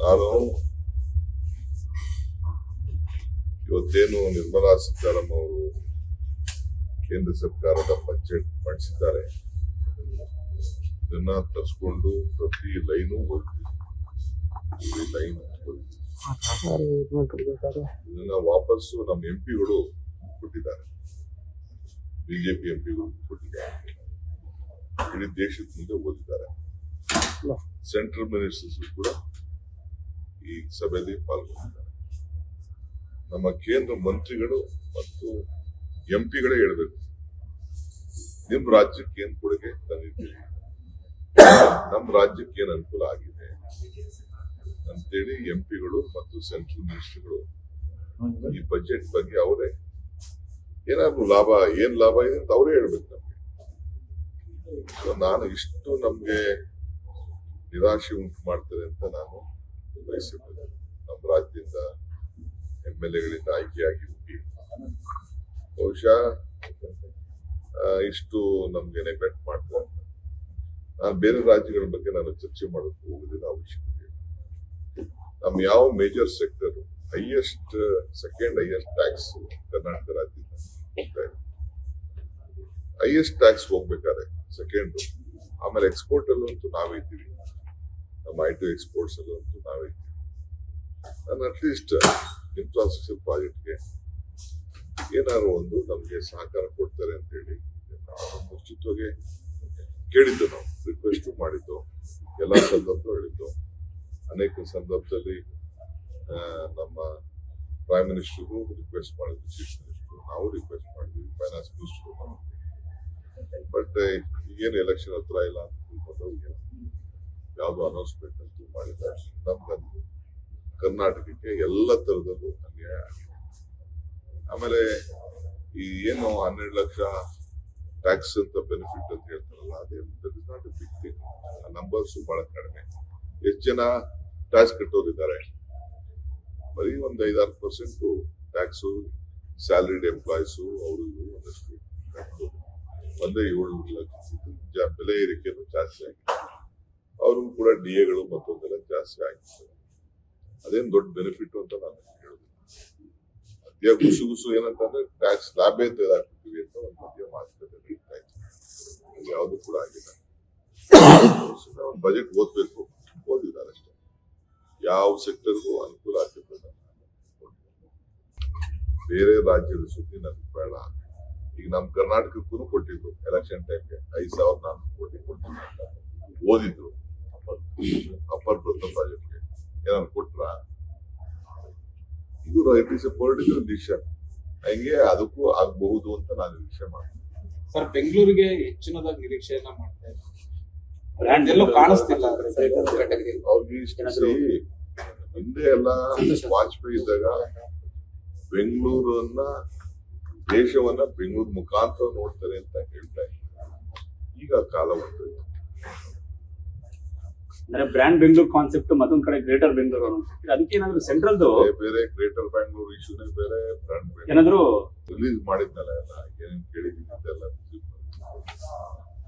ನಾನು ಇವತ್ತೇನು ನಿರ್ಮಲಾ ಸೀತಾರಾಮನ್ ಅವರು ಕೇಂದ್ರ ಸರ್ಕಾರದ ಬಜೆಟ್ ಮಂಡಿಸಿದ್ದಾರೆ, ಇದನ್ನ ತರಿಸ್ಕೊಂಡು ಪ್ರತಿ ಲೈನು ಇದನ್ನ ವಾಪಸ್ಸು ನಮ್ಮ ಎಂಪಿಗಳು ಕೊಟ್ಟಿದ್ದಾರೆ, ಬಿಜೆಪಿ ಎಂಪಿಗಳು ಕೊಟ್ಟಿದ್ದಾರೆ, ಇಡೀ ದೇಶದ ಮುಂದೆ ಓದಿದ್ದಾರೆ. ಸೆಂಟ್ರಲ್ ಮಿನಿಸ್ಟರ್ಸ್ ಕೂಡ ಈ ಸಭೆಯಲ್ಲಿ ಪಾಲ್ಗೊಂಡಿದ್ದಾರೆ. ನಮ್ಮ ಕೇಂದ್ರ ಮಂತ್ರಿಗಳು ಮತ್ತು ಎಂಪಿಗಳೇ ಹೇಳಬೇಕು, ನಿಮ್ ರಾಜ್ಯಕ್ಕೆ ಏನ್ ಕೊಡುಗೆ ತಂದಿದ್ದೀರಿ, ನಮ್ಮ ರಾಜ್ಯಕ್ಕೆ ಏನ್ ಅನುಕೂಲ ಆಗಿದೆ ಅಂತೇಳಿ ಎಂಪಿಗಳು ಮತ್ತು ಸೆಂಟ್ರಲ್ ಮಿನಿಸ್ಟರ್ಗಳು ಈ ಬಜೆಟ್ ಬಗ್ಗೆ ಅವರೇ ಏನಾದ್ರು ಏನ್ ಲಾಭ ಇದೆ ಅಂತ ಅವರೇ ಹೇಳ್ಬೇಕು ನಮ್ಗೆ. ನಾನು ಇಷ್ಟು ನಮ್ಗೆ ನಿರಾಶೆ ಉಂಟು ಮಾಡ್ತಾರೆ ಅಂತ ನಾನು ಬಯಸಿದ್ದೇನೆ. ನಮ್ಮ ರಾಜ್ಯದಿಂದ MLA-ಗಳಿಂದ ಆಯ್ಕೆಯಾಗಿ ಹೋಗಿ ಬಹುಶಃ ಇಷ್ಟು ನಮ್ಗೆ ನೆಗ್ಲೆಕ್ಟ್ ಮಾಡ್ತಾರೆ. ನಾನು ಬೇರೆ ರಾಜ್ಯಗಳ ಬಗ್ಗೆ ನಾನು ಚರ್ಚೆ ಮಾಡೋದು ಹೋಗುದಿಲ್ಲ, ಅವಶ್ಯಕತೆ. ನಮ್ ಯಾವ major sector second highest tax Karnataka ರಾಜ್ಯದಿಂದ, ಹೈಯೆಸ್ಟ್ ಟ್ಯಾಕ್ಸ್ ಹೋಗ್ಬೇಕಾದ್ರೆ ಸೆಕೆಂಡ್. ಆಮೇಲೆ ಎಕ್ಸ್ಪೋರ್ಟ್ ಅಲ್ಲಂತೂ ನಾವೇ ಇದ್ದೀವಿ, ನಮ್ಮ IT ಎಕ್ಸ್ಪೋರ್ಟ್ಸ್ ಅಲ್ಲಂತೂ ನಾವೇ ಇದ್ದೀವಿ. ನಾನು ಅಟ್ಲೀಸ್ಟ್ ಇನ್ಫ್ರಾಸ್ಟ್ರಕ್ಚರ್ ಪ್ರಾಜೆಕ್ಟ್ಗೆ ಏನಾದ್ರು ಒಂದು ನಮ್ಗೆ ಸಹಕಾರ ಕೊಡ್ತಾರೆ ಅಂತ ಹೇಳಿ ಮುಂಚಿತವಾಗಿ ಕೇಳಿದ್ದು, ನಾವು ರಿಕ್ವೆಸ್ಟ್ ಮಾಡಿದ್ದು, ಎಲ್ಲಾ ಸಂದರ್ಭ ಹೇಳಿದ್ದು. ಅನೇಕ ಸಂದರ್ಭದಲ್ಲಿ ನಮ್ಮ ಪ್ರೈಮ್ ಮಿನಿಸ್ಟರ್ಗೂ ರಿಕ್ವೆಸ್ಟ್ ಮಾಡಿದ್ವಿ, ಚೀಫ್ ಮಿನಿಸ್ಟರ್ ನಾವು ರಿಕ್ವೆಸ್ಟ್ ಮಾಡಿದ್ವಿ, ಫೈನಾನ್ಸ್ ಮಿನಿಸ್ಟರ್. ಬಟ್ ಈಗೇನು ಎಲೆಕ್ಷನ್ ಹತ್ರ ಇಲ್ಲ ಅಂತ ತಿಳ್ಕೊಂಡು ಯಾವ್ದು ಅನೌನ್ಸ್ಮೆಂಟ್ ಅಂತೂ ಮಾಡಿದ್ದಾರೆ. ನಮ್ಗಂತೂ ಕರ್ನಾಟಕಕ್ಕೆ ಎಲ್ಲ ತರದಲ್ಲೂ ಅನ್ಯಾಯ ಆಗಿದೆ. ಆಮೇಲೆ ಈ ಏನು 12 ಲಕ್ಷ ಟ್ಯಾಕ್ಸ್ ಅಂತ ಬೆನಿಫಿಟ್ ಅಂತ ಹೇಳ್ತಾರಲ್ಲ, ಅದೇ ಬಿಗ್ ಥಿಂಗ್. ನಂಬರ್ಸ್ ಬಹಳ ಕಡಿಮೆ. ಎಷ್ಟು ಜನ ಟ್ಯಾಕ್ಸ್ ಕಟ್ಟೋರಿದ್ದಾರೆ? ಬರೀ ಒಂದು 5-6% ಟ್ಯಾಕ್ಸು ಸ್ಯಾಲರಿಡ್ ಎಂಪ್ಲಾಯೀಸ್ ಅವರು ಒಂದಷ್ಟು ಕಟ್ಟೋದು. ಒಂದೇ 7 ಲಕ್ಷ ಬೆಲೆ ಏರಿಕೆಯನ್ನು ಜಾಸ್ತಿ ಆಗಿದೆ. ಅವ್ರಿಗೂ ಕೂಡ DA-ಗಳು ಮತ್ತೊಂದೆಲ್ಲ ಜಾಸ್ತಿ ಆಗಿದೆ. ಅದೇನು ದೊಡ್ಡ ಬೆನಿಫಿಟ್ ಅಂತ ನಾನು ಹೇಳುದು. ಮಧ್ಯ ಗುಸು ಏನಂತಂದ್ರೆ ಟ್ಯಾಕ್ಸ್ ಲಾಭೇ ತೆಗೆದಾಕ್ಬಿಡ್ತೀವಿ ಅಂತ ಒಂದು ಮಧ್ಯ ಮಾತುಕತೆ ನಡೀತಾ ಇತ್ತು. ಅದು ಯಾವುದು ಕೂಡ ಆಗಿಲ್ಲ. ಒಂದು ಬಜೆಟ್ ಓದ್ಬೇಕು, ಓದಿದ್ದಾರೆ ಅಷ್ಟೇ. ಯಾವ ಸೆಕ್ಟರ್ಗೂ ಅನುಕೂಲ ಆಗ್ತದೆ. ಬೇರೆ ರಾಜ್ಯದ ಸುದ್ದಿ ನನ್ಗೆ ಬೇಡ. ಈಗ ನಮ್ ಕರ್ನಾಟಕಕ್ಕೂ ಕೊಟ್ಟಿದ್ರು ಎಲೆಕ್ಷನ್ ಟೈಮ್ಗೆ 5,400 ಕೋಟಿ ಕೊಟ್ಟಿದ್ರು, ಓದಿದ್ರು. ಅಪ್ಪರ್ ಪ್ರಥಮ ಪ್ರಾಜೆಕ್ಟ್ಗೆ ಏನಾದ್ರು ಕೊಟ್ರ? ಇದು it is A political decision. ಹಂಗೆ ಅದಕ್ಕೂ ಆಗಬಹುದು ಅಂತ ನಾನು ನಿರೀಕ್ಷೆ ಮಾಡ್ತೀನಿ. ಸರ್, ಬೆಂಗಳೂರಿಗೆ ಹೆಚ್ಚಿನದಾಗಿ ನಿರೀಕ್ಷೆಯನ್ನ ಮಾಡ್ತಾ ಇದ್ದಾರೆ, ಎಲ್ಲೂ ಕಾಣಿಸ್ತಿಲ್ಲ. ಅವ್ರಿಗೆ ಹಿಂದೆ ಎಲ್ಲ ವಾಜಪೇಯಿ ಇದ್ದಾಗ ಬೆಂಗಳೂರನ್ನ ದೇಶವನ್ನ ಬೆಂಗಳೂರು ಮುಖಾಂತರ ನೋಡ್ತಾರೆ ಅಂತ ಹೇಳ್ತಾ ಇದ್ದಾರೆ. ಈಗ ಕಾಲ ಬಂದಿದೆ. ಅಂದ್ರೆ ಬ್ರ್ಯಾಂಡ್ ಬೆಂಗಳೂರು ಕಾನ್ಸೆಪ್ಟ್ ಮತ್ತೊಂದ್ ಕಡೆ ಗ್ರೇಟರ್ ಬೆಂಗಳೂರು ಅದಕ್ಕೆ ಏನಾದ್ರು ಸೆಂಟ್ರಲ್ದು ಬೇರೆ ಗ್ರೇಟರ್ ಬ್ಯಾಂಗ್ಳೂರ್ ಇಶ್ಯೂನೇ ಬೇರೆ, ಬ್ರ್ಯಾಂಡ್ ಏನಾದ್ರು ರಿಲೀಸ್ ಮಾಡಿದ್ನಲ್ಲ ಎಲ್ಲ ಏನೇನು ಕೇಳಿದೀನಿ ಅಂತೆಲ್ಲ.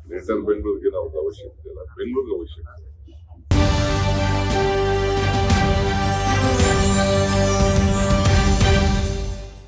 ಗ್ರೇಟರ್ ಬೆಂಗಳೂರಿಗೆ ನಾವು ಅವಶ್ಯಕತೆ ಇಲ್ಲ, ಬೆಂಗಳೂರಿಗೆ ಅವಶ್ಯಕತೆ.